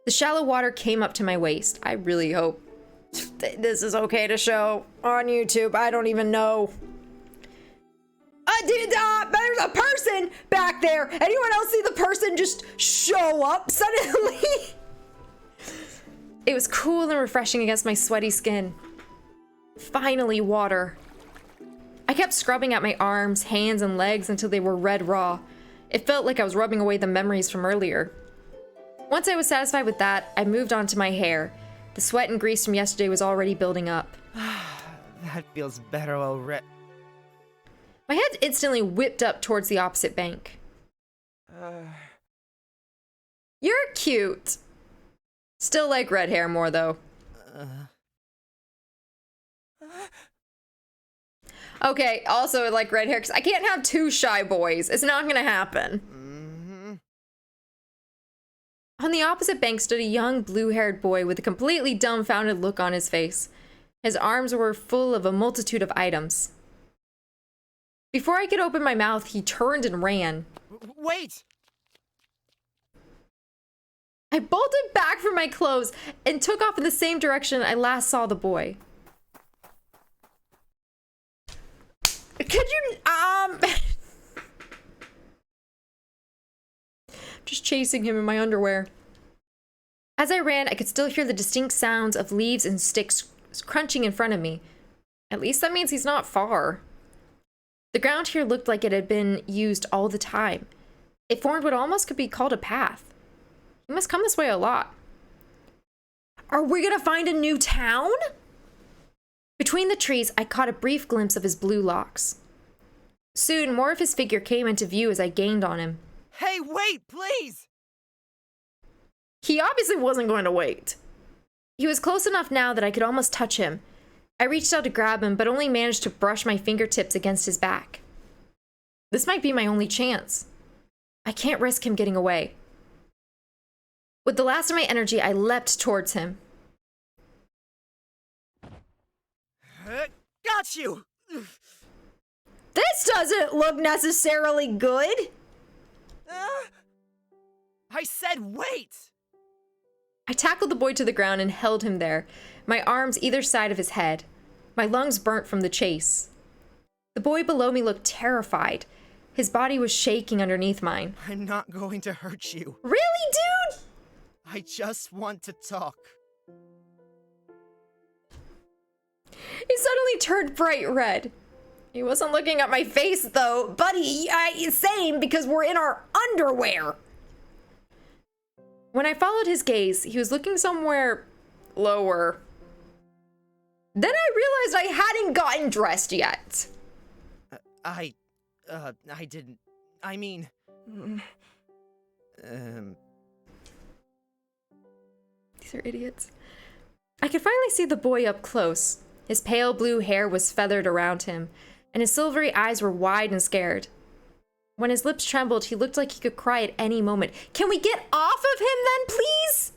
The shallow water came up to my waist. I really hope this is okay to show on YouTube. I don't even know. There's a person back there. Anyone else see the person just show up suddenly? It was cool and refreshing against my sweaty skin. Finally, water. I kept scrubbing at my arms, hands, and legs until they were red raw. It felt like I was rubbing away the memories from earlier. Once I was satisfied with that, I moved on to my hair. The sweat and grease from yesterday was already building up. That feels better already. My head instantly whipped up towards the opposite bank. You're cute. Still like red hair more, though. Okay, also I like red hair, because I can't have two shy boys. It's not gonna happen. On the opposite bank stood a young blue-haired boy with a completely dumbfounded look on his face. His arms were full of a multitude of items. Before I could open my mouth, he turned and ran. Wait! I bolted back from my clothes and took off in the same direction I last saw the boy. Could you, just chasing him in my underwear. As I ran, I could still hear the distinct sounds of leaves and sticks crunching in front of me. At least that means he's not far. The ground here looked like it had been used all the time. It formed what almost could be called a path. He must come this way a lot. Are we gonna find a new town? Between the trees, I caught a brief glimpse of his blue locks. Soon, more of his figure came into view as I gained on him. Hey, wait, please! He obviously wasn't going to wait. He was close enough now that I could almost touch him. I reached out to grab him, but only managed to brush my fingertips against his back. This might be my only chance. I can't risk him getting away. With the last of my energy, I leapt towards him. Got you! This doesn't look necessarily good. I said wait! I tackled the boy to the ground and held him there, my arms either side of his head. My lungs burnt from the chase. The boy below me looked terrified. His body was shaking underneath mine. I'm not going to hurt you. Really, dude? I just want to talk. He suddenly turned bright red. He wasn't looking at my face, though. Buddy, same, because we're in our underwear. When I followed his gaze, he was looking somewhere lower. Then I realized I hadn't gotten dressed yet. I didn't. I mean... These are idiots. I could finally see the boy up close. His pale blue hair was feathered around him, and his silvery eyes were wide and scared. When his lips trembled, he looked like he could cry at any moment. Can we get off of him then, please?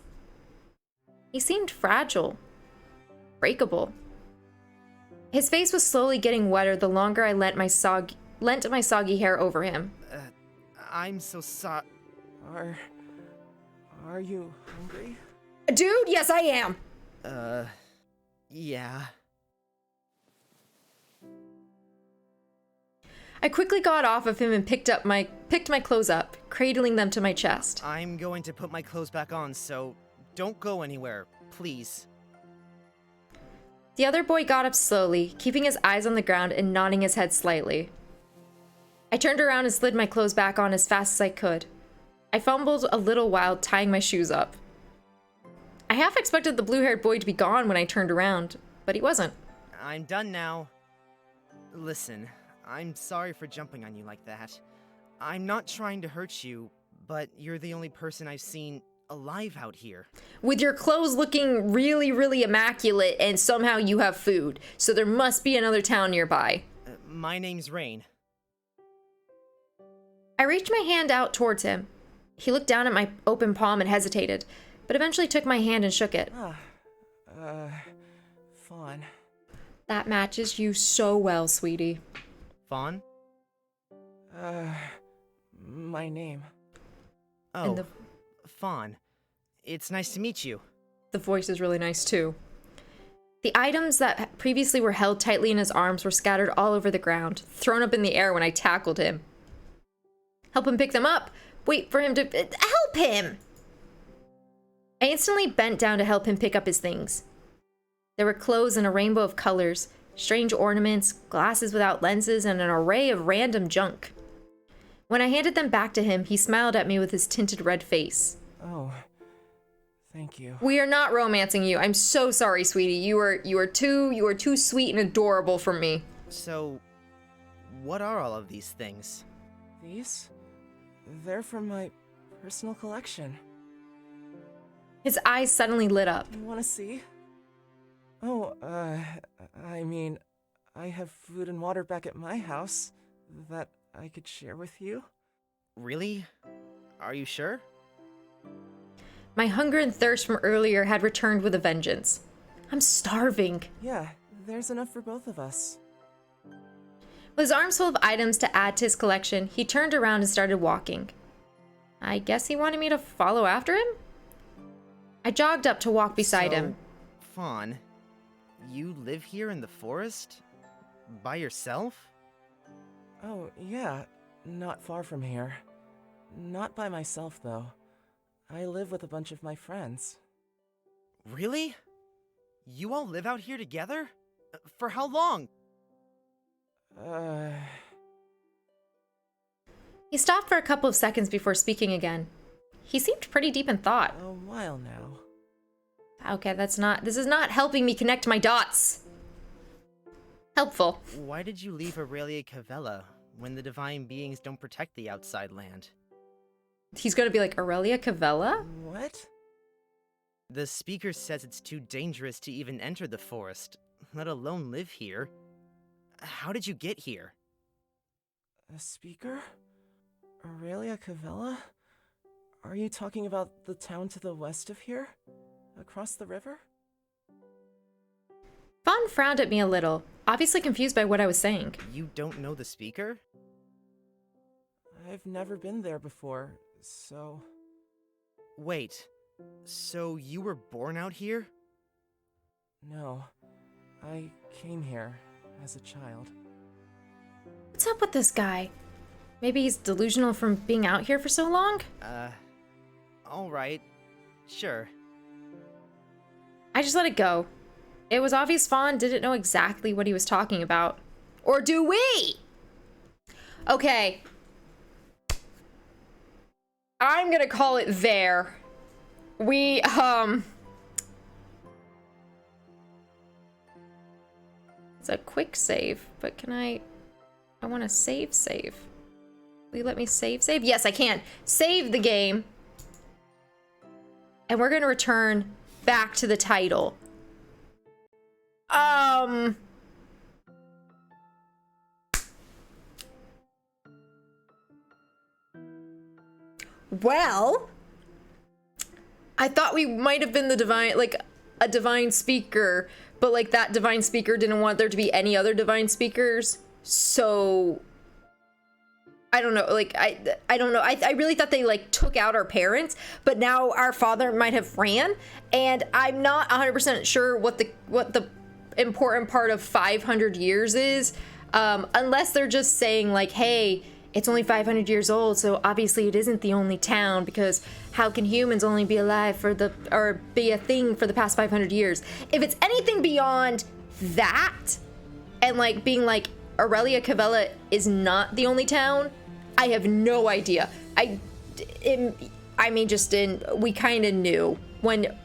He seemed fragile, breakable. His face was slowly getting wetter the longer I lent my soggy hair over him. I'm so sorry. Are you hungry? Dude, yes I am. Yeah. I quickly got off of him and picked my clothes up, cradling them to my chest. I'm going to put my clothes back on, so don't go anywhere, please. The other boy got up slowly, keeping his eyes on the ground and nodding his head slightly. I turned around and slid my clothes back on as fast as I could. I fumbled a little while tying my shoes up. I half expected the blue-haired boy to be gone when I turned around, but he wasn't. I'm done now. Listen, I'm sorry for jumping on you like that. I'm not trying to hurt you, but you're the only person I've seen alive out here. With your clothes looking really, really immaculate, and somehow you have food, so there must be another town nearby. My name's Rain. I reached my hand out towards him. He looked down at my open palm and hesitated, but eventually took my hand and shook it. Fawn. That matches you so well, sweetie. Fawn? My name. Oh, Fawn. It's nice to meet you. The voice is really nice, too. The items that previously were held tightly in his arms were scattered all over the ground, thrown up in the air when I tackled him. Help him pick them up. Wait for him to... Help him! I instantly bent down to help him pick up his things. There were clothes in a rainbow of colors, strange ornaments, glasses without lenses, and an array of random junk. When I handed them back to him, he smiled at me with his tinted red face. Oh, thank you. We are not romancing you. I'm so sorry, sweetie. You are too sweet and adorable for me. So, what are all of these things? These? They're from my personal collection. His eyes suddenly lit up. You wanna see? Oh, I mean, I have food and water back at my house that I could share with you. Really? Are you sure? My hunger and thirst from earlier had returned with a vengeance. I'm starving. Yeah, there's enough for both of us. With his arms full of items to add to his collection, he turned around and started walking. I guess he wanted me to follow after him? I jogged up to walk beside him. Fawn, you live here in the forest? By yourself? Oh, yeah, not far from here. Not by myself, though. I live with a bunch of my friends. Really? You all live out here together? For how long? He stopped for a couple of seconds before speaking again. He seemed pretty deep in thought. A while now. Okay, this is not helping me connect my dots. Helpful. Why did you leave Aurelia Cavella when the divine beings don't protect the outside land? He's gonna be like, Aurelia Cavella? What? The speaker says it's too dangerous to even enter the forest, let alone live here. How did you get here? A speaker? Aurelia Cavella? Are you talking about the town to the west of here? Across the river? Fawn frowned at me a little, obviously confused by what I was saying. You don't know the speaker? I've never been there before, so... Wait, so you were born out here? No, I came here as a child. What's up with this guy? Maybe he's delusional from being out here for so long? Alright. Sure. I just let it go. It was obvious Fawn didn't know exactly what he was talking about. Or do we? Okay. I'm gonna call it there. We, It's a quick save, but can I want to save. Will you let me save? Yes, I can. Save the game. And we're gonna return back to the title. Well, I thought we might have been the divine, like a divine speaker, but like that divine speaker didn't want there to be any other divine speakers. So I don't know, like I don't know. I really thought they like took out our parents, but now our father might have ran, and I'm not 100% sure what the important part of 500 years is, unless they're just saying like, hey, it's only 500 years old, so obviously it isn't the only town, because how can humans only be alive or be a thing for the past 500 years? If it's anything beyond that, and like being like Aurelia Cavella is not the only town, I have no idea. We kind of knew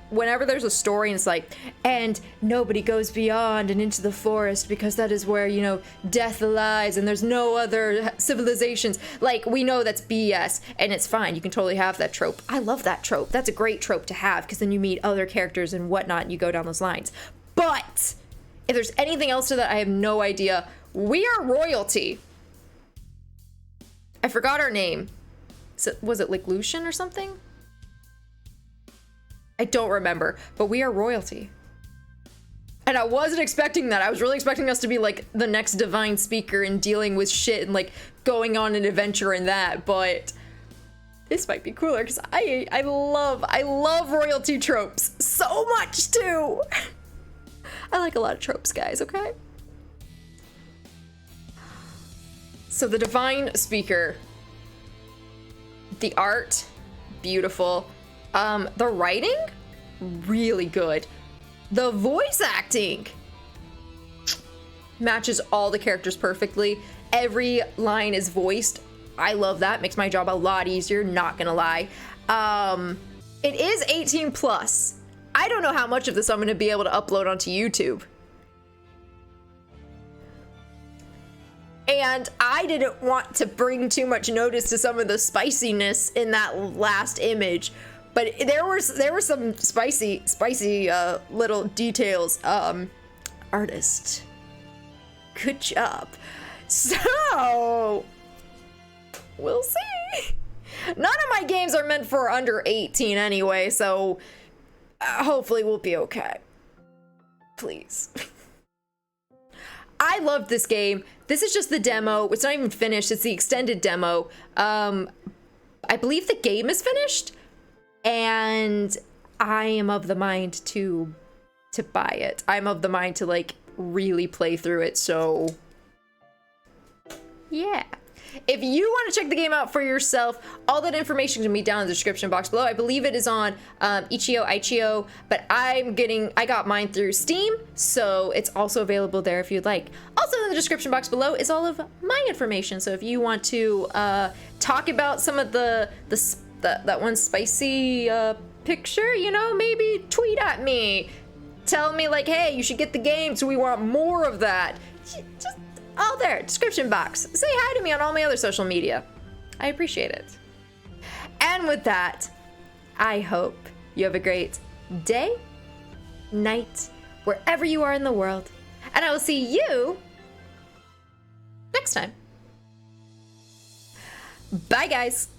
whenever there's a story and it's like, and nobody goes beyond and into the forest because that is where, you know, death lies and there's no other civilizations. Like, we know that's BS, and it's fine. You can totally have that trope. I love that trope. That's a great trope to have, because then you meet other characters and whatnot and you go down those lines. But if there's anything else to that, I have no idea. We are royalty. I forgot our name. Was it like Lucian or something? I don't remember, but we are royalty. And I wasn't expecting that. I was really expecting us to be like the next divine speaker and dealing with shit and like going on an adventure in that, but this might be cooler because I love royalty tropes so much too. I like a lot of tropes, guys, okay? So the divine speaker, the art, beautiful. The writing, really good. The voice acting matches all the characters perfectly. Every line is voiced. I love that. Makes my job a lot easier, not gonna lie. It is 18 plus. I don't know how much of this I'm gonna be able to upload onto YouTube. And I didn't want to bring too much notice to some of the spiciness in that last image, but there were some spicy little details. Artist, good job. So we'll see. None of my games are meant for under 18 anyway, so hopefully we'll be okay. Please. I loved this game. This is just the demo. It's not even finished. It's the extended demo. I believe the game is finished, and I am of the mind to buy it. I'm of the mind to like really play through it. So yeah. If you want to check the game out for yourself, all that information can be down in the description box below. I believe it is on itch.io, but I got mine through Steam, so it's also available there if you'd like. Also in the description box below is all of my information, so if you want to talk about some of that one spicy picture, you know, maybe tweet at me. Tell me like, hey, you should get the game, so we want more of that. Just all there, description box. Say hi to me on all my other social media. I appreciate it. And with that, I hope you have a great day, night, wherever you are in the world. And I will see you next time. Bye, guys.